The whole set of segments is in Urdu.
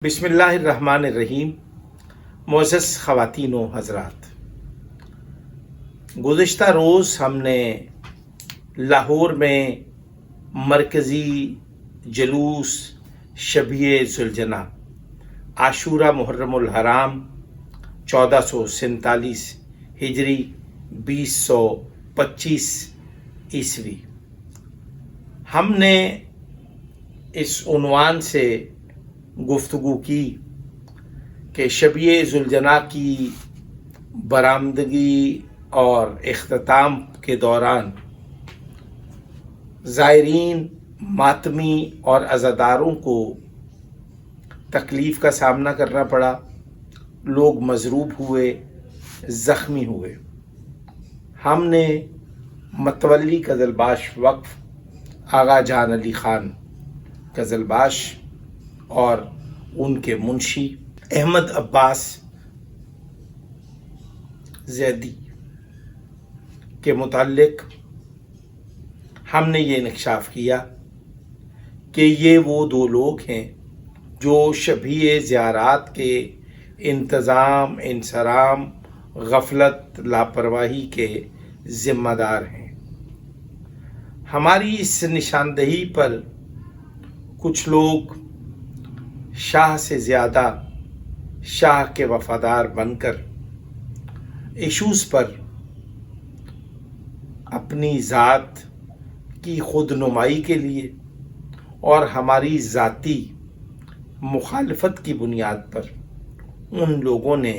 بسم اللہ الرحمن الرحیم۔ معزز خواتین و حضرات، گزشتہ روز ہم نے لاہور میں مرکزی جلوس شبیہ ذوالجناح عاشورہ محرم الحرام 1447 ہجری 2025 عیسوی، ہم نے اس عنوان سے گفتگو کی کہ شبیہ ذوالجناح کی برآمدگی اور اختتام کے دوران زائرین، ماتمی اور عزاداروں کو تکلیف کا سامنا کرنا پڑا، لوگ مضروب ہوئے، زخمی ہوئے۔ ہم نے متولی قزلباش وقف آغا جان علی خان قزلباش اور ان کے منشی احمد عباس زیدی کے متعلق ہم نے یہ انکشاف کیا کہ یہ وہ دو لوگ ہیں جو شبیہ زیارات کے انتظام، انصرام، غفلت، لاپرواہی کے ذمہ دار ہیں۔ ہماری اس نشاندہی پر کچھ لوگ شاہ سے زیادہ شاہ کے وفادار بن کر ایشوز پر اپنی ذات کی خود نمائی کے لیے اور ہماری ذاتی مخالفت کی بنیاد پر ان لوگوں نے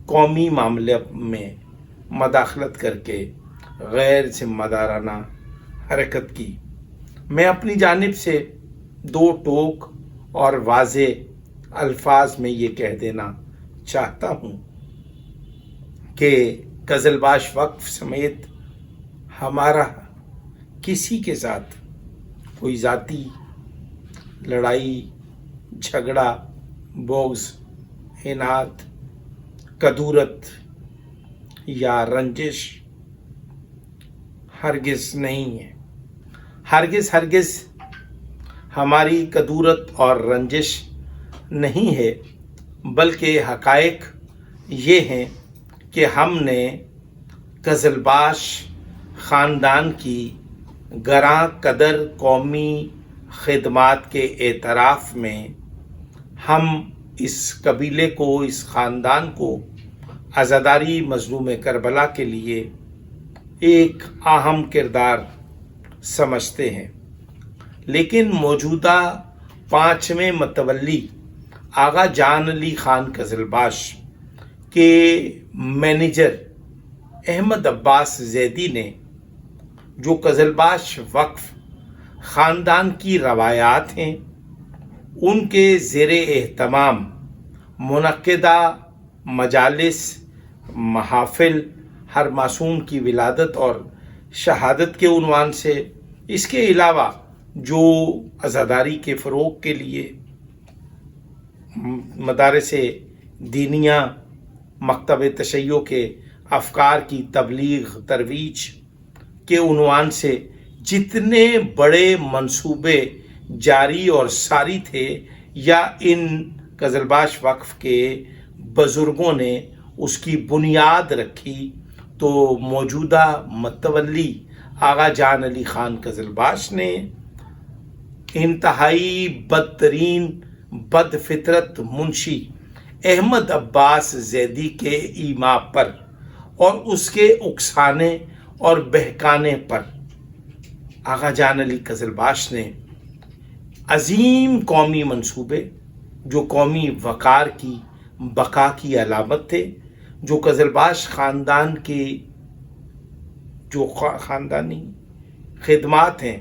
قومی معاملے میں مداخلت کر کے غیر ذمہ دارانہ حرکت کی۔ میں اپنی جانب سے دو ٹوک اور واضح الفاظ میں یہ کہہ دینا چاہتا ہوں کہ قزلباش وقف سمیت ہمارا کسی کے ساتھ کوئی ذاتی لڑائی، جھگڑا، بغض، عناد، کدورت یا رنجش ہرگز نہیں ہے۔ ہرگز ہماری کدورت اور رنجش نہیں ہے، بلکہ حقائق یہ ہیں کہ ہم نے قزلباش خاندان کی گراں قدر قومی خدمات کے اعتراف میں ہم اس قبیلے کو، اس خاندان کو عزاداری مظلوم کربلا کے لیے ایک اہم کردار سمجھتے ہیں۔ لیکن موجودہ 5ویں متولی آغا جان علی خان قزلباش کے مینیجر احمد عباس زیدی نے جو قزلباش وقف خاندان کی روایات ہیں ان کے زیر اہتمام منعقدہ مجالس، محافل، ہر معصوم کی ولادت اور شہادت کے عنوان سے، اس کے علاوہ جو عزاداری کے فروغ کے لیے مدارس دینیہ، مکتب تشیع کے افکار کی تبلیغ ترویج کے عنوان سے جتنے بڑے منصوبے جاری اور ساری تھے یا ان قزلباش وقف کے بزرگوں نے اس کی بنیاد رکھی، تو موجودہ متولی آغا جان علی خان قزلباش نے انتہائی بدترین بد فطرت منشی احمد عباس زیدی کے ایما پر اور اس کے اکسانے اور بہکانے پر آغا جان علی قزلباش نے عظیم قومی منصوبے جو قومی وقار کی بقا کی علامت تھے، جو قزلباش خاندان کے جو خاندانی خدمات ہیں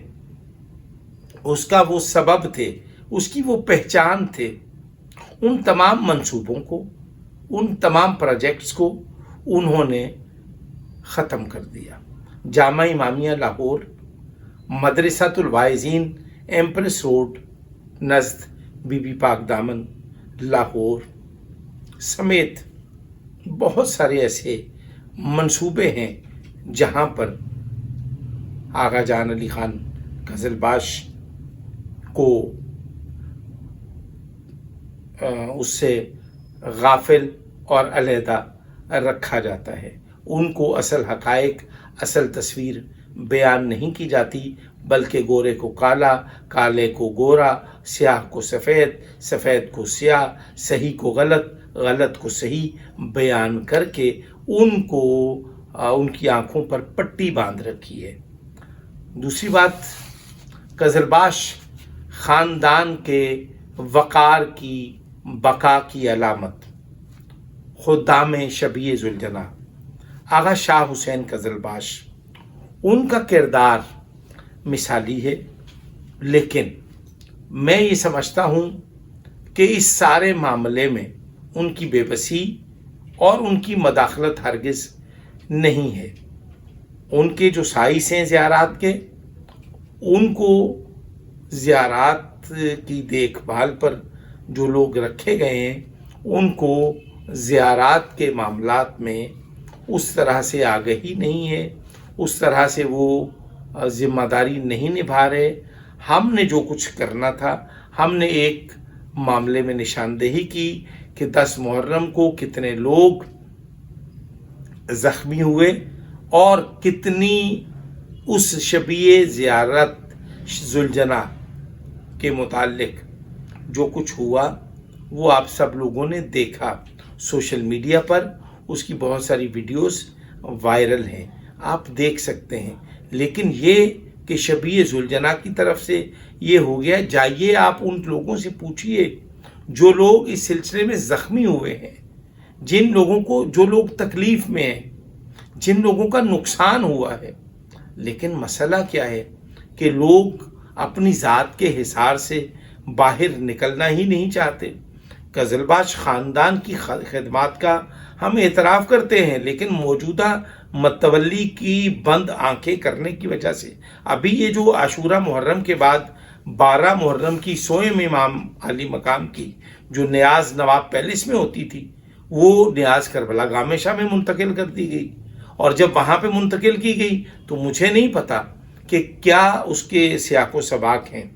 اس کا وہ سبب تھے، اس کی وہ پہچان تھے، ان تمام منصوبوں کو، ان تمام پروجیکٹس کو انہوں نے ختم کر دیا۔ جامعہ امامیہ لاہور، مدرسۃ الواعظین ایمپریس روڈ نزد بی بی پاک دامن لاہور سمیت بہت سارے ایسے منصوبے ہیں جہاں پر آغا جان علی خان قزلباش کو اس سے غافل اور علیحدہ رکھا جاتا ہے. ان کو اصل حقائق، اصل تصویر بیان نہیں کی جاتی، بلکہ گورے کو کالا، کالے کو گورا، سیاہ کو سفید، سفید کو سیاہ، صحیح کو غلط، غلط کو صحیح بیان کر کے ان کی آنکھوں پر پٹی باندھ رکھی ہے. دوسری بات، قزلباش خاندان کے وقار کی بقا کی علامت خدام شبیہ ذوالجناح آغا شاہ حسین قزلباش، ان کا کردار مثالی ہے. لیکن میں یہ سمجھتا ہوں کہ اس سارے معاملے میں ان کی بے بسی اور ان کی مداخلت ہرگز نہیں ہے. ان کے جو سائز ہیں زیارات کے، ان کو زیارات کی دیکھ بھال پر جو لوگ رکھے گئے ہیں، ان کو زیارات کے معاملات میں اس طرح سے آگہی نہیں ہے، اس طرح سے وہ ذمہ داری نہیں نبھا رہے. ہم نے جو کچھ کرنا تھا، ہم نے ایک معاملے میں نشاندہی کی کہ 10 محرم کو کتنے لوگ زخمی ہوئے اور کتنی اس شبیہ زیارت ذوالجناح کے متعلق جو کچھ ہوا وہ آپ سب لوگوں نے دیکھا. سوشل میڈیا پر اس کی بہت ساری ویڈیوز وائرل ہیں، آپ دیکھ سکتے ہیں. لیکن یہ کہ شبیہ ذوالجناح کی طرف سے یہ ہو گیا، جائیے آپ ان لوگوں سے پوچھئے جو لوگ اس سلسلے میں زخمی ہوئے ہیں، جو لوگ تکلیف میں ہیں، جن لوگوں کا نقصان ہوا ہے. لیکن مسئلہ کیا ہے کہ لوگ اپنی ذات کے حصار سے باہر نکلنا ہی نہیں چاہتے. قزلباش خاندان کی خدمات کا ہم اعتراف کرتے ہیں، لیکن موجودہ متولی کی بند آنکھیں کرنے کی وجہ سے ابھی یہ جو عاشورہ محرم کے بعد 12 محرم کی سوئم امام علی مقام کی جو نیاز نواب پیلس میں ہوتی تھی، وہ نیاز کربلا گامشہ میں منتقل کر دی گئی. اور جب وہاں پہ منتقل کی گئی تو مجھے نہیں پتا کہ کیا اس کے سیاق و سباق ہیں،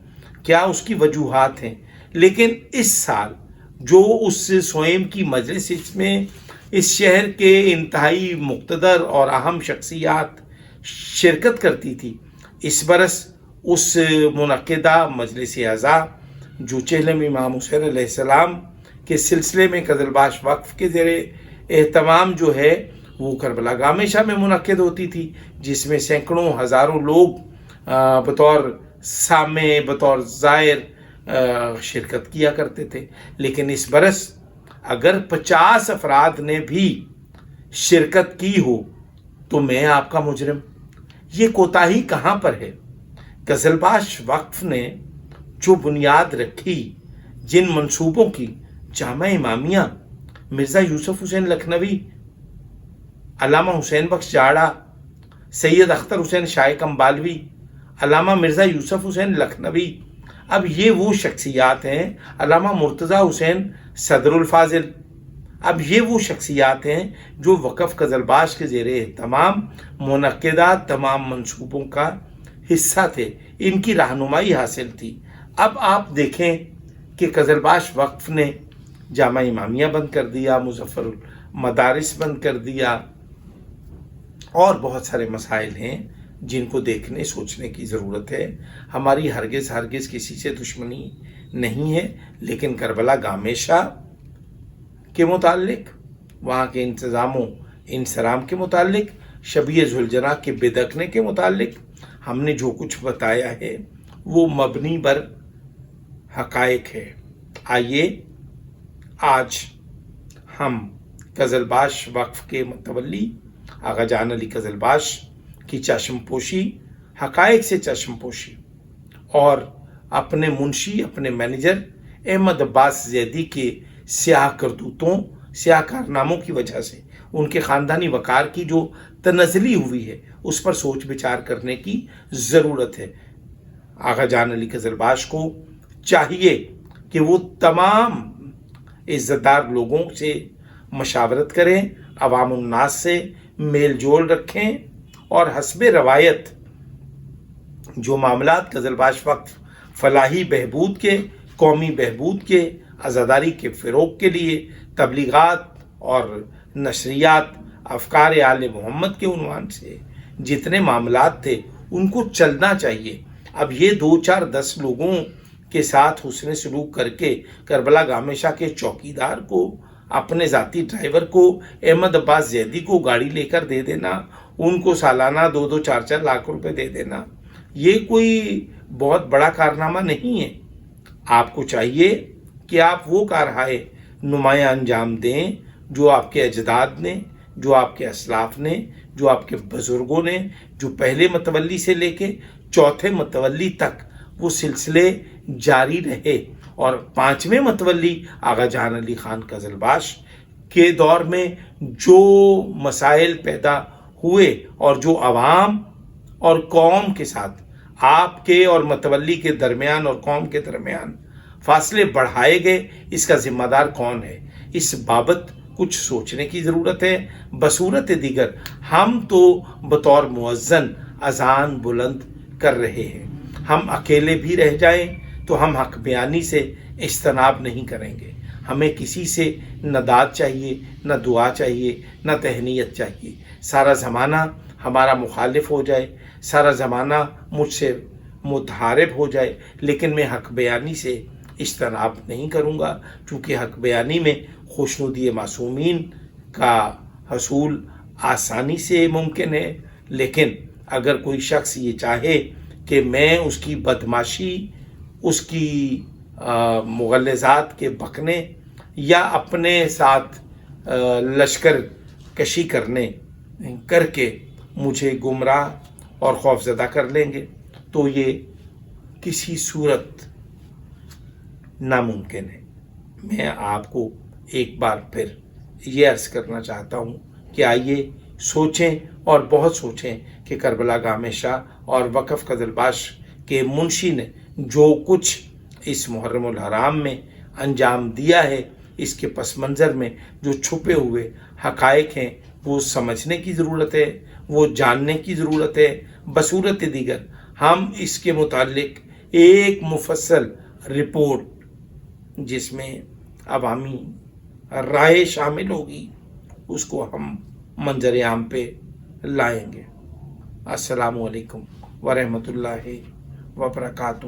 کیا اس کی وجوہات ہیں. لیکن اس سال جو اس سوئم کی مجلس میں اس شہر کے انتہائی مقتدر اور اہم شخصیات شرکت کرتی تھی، اس برس اس منعقدہ مجلس اعزاء جو چہلم امام حسین علیہ السلام کے سلسلے میں قزلباش وقف کے زیر اہتمام جو ہے وہ کربلا گامشہ میں منعقد ہوتی تھی، جس میں سینکڑوں ہزاروں لوگ بطور سامع، بطور زائر شرکت کیا کرتے تھے. لیکن اس برس اگر 50 افراد نے بھی شرکت کی ہو تو میں آپ کا مجرم. یہ کوتاہی کہاں پر ہے؟ قزلباش وقف نے جو بنیاد رکھی، جن منصوبوں کی، جامع امامیہ، مرزا یوسف حسین لکھنوی، علامہ حسین بخش جاڑا، سید اختر حسین شاہ کمبالوی، علامہ مرزا یوسف حسین لکھنوی، اب یہ وہ شخصیات ہیں، علامہ مرتضی حسین صدر الفاضل، اب یہ وہ شخصیات ہیں جو وقف قزلباش کے زیر اہتمام منعقدہ تمام منصوبوں کا حصہ تھے، ان کی رہنمائی حاصل تھی. اب آپ دیکھیں کہ قزلباش وقف نے جامع امامیہ بند کر دیا، مظفر المدارس بند کر دیا، اور بہت سارے مسائل ہیں جن کو دیکھنے سوچنے کی ضرورت ہے. ہماری ہرگز کسی سے دشمنی نہیں ہے، لیکن کربلا گامشہ کے متعلق، وہاں کے انتظام و انصرام کے متعلق، شبیہ ذوالجناح کے بدکنے کے متعلق ہم نے جو کچھ بتایا ہے وہ مبنی بر حقائق ہے. آئیے آج ہم قزلباش وقف کے متولی آغا جان علی قزلباش کی چشم پوشی، حقائق سے چشم پوشی، اور اپنے منشی، اپنے مینیجر احمد عباس زیدی کے سیاہ کرتوتوں، سیاہ کارناموں کی وجہ سے ان کے خاندانی وقار کی جو تنزلی ہوئی ہے اس پر سوچ بچار کرنے کی ضرورت ہے. آغا جان علی قزلباش کو چاہیے کہ وہ تمام عزت دار لوگوں سے مشاورت کریں، عوام الناس سے میل جول رکھیں، اور حسب روایت جو معاملات قزلباش وقف فلاحی بہبود کے، قومی بہبود کے، عزاداری کے فروغ کے لیے تبلیغات اور نشریات افکار آل محمد کے عنوان سے جتنے معاملات تھے ان کو چلنا چاہیے۔ اب یہ 2-4-10 لوگوں کے ساتھ حسن سلوک کر کے کربلا گامشہ کے چوکیدار کو، اپنے ذاتی ڈرائیور کو، احمد عباس زیدی کو گاڑی لے کر دے دینا، ان کو سالانہ 2-2 4-4 لاکھ روپے دے دینا، یہ کوئی بہت بڑا کارنامہ نہیں ہے۔ آپ کو چاہیے کہ آپ وہ کارہائے نمایاں انجام دیں جو آپ کے اجداد نے، جو آپ کے اسلاف نے، جو آپ کے بزرگوں نے، جو پہلے متولی سے لے کے چوتھے متولی تک وہ سلسلے جاری رہے، اور 5ویں متولی آغا جان علی خان قزلباش کے دور میں جو مسائل پیدا ہوئے اور جو عوام اور قوم کے ساتھ آپ کے اور متولی کے درمیان اور قوم کے درمیان فاصلے بڑھائے گئے، اس کا ذمہ دار کون ہے؟ اس بابت کچھ سوچنے کی ضرورت ہے۔ بصورت دیگر ہم تو بطور مؤذن اذان بلند کر رہے ہیں، ہم اکیلے بھی رہ جائیں تو ہم حق بیانی سے اجتناب نہیں کریں گے۔ ہمیں کسی سے نہ داد چاہیے، نہ دعا چاہیے، نہ تہنیت چاہیے۔ سارا زمانہ ہمارا مخالف ہو جائے، سارا زمانہ مجھ سے متحارب ہو جائے، لیکن میں حق بیانی سے اجتناب نہیں کروں گا، چونکہ حق بیانی میں خوشنودی معصومین کا حصول آسانی سے ممکن ہے۔ لیکن اگر کوئی شخص یہ چاہے کہ میں اس کی بدماشی، اس کی مغلظات کے بکنے یا اپنے ساتھ لشکر کشی کر کے مجھے گمراہ اور خوفزدہ کر لیں گے، تو یہ کسی صورت ناممکن ہے۔ میں آپ کو ایک بار پھر یہ عرض کرنا چاہتا ہوں کہ آئیے سوچیں اور بہت سوچیں کہ کربلا گامشہ اور وقف قزلباش کے منشی نے جو کچھ اس محرم الحرام میں انجام دیا ہے، اس کے پس منظر میں جو چھپے ہوئے حقائق ہیں وہ سمجھنے کی ضرورت ہے، وہ جاننے کی ضرورت ہے۔ بصورت دیگر ہم اس کے متعلق ایک مفصل رپورٹ جس میں عوامی رائے شامل ہوگی، اس کو ہم منظر عام پہ لائیں گے۔ السلام علیکم ورحمۃ اللہ وبرکاتہ۔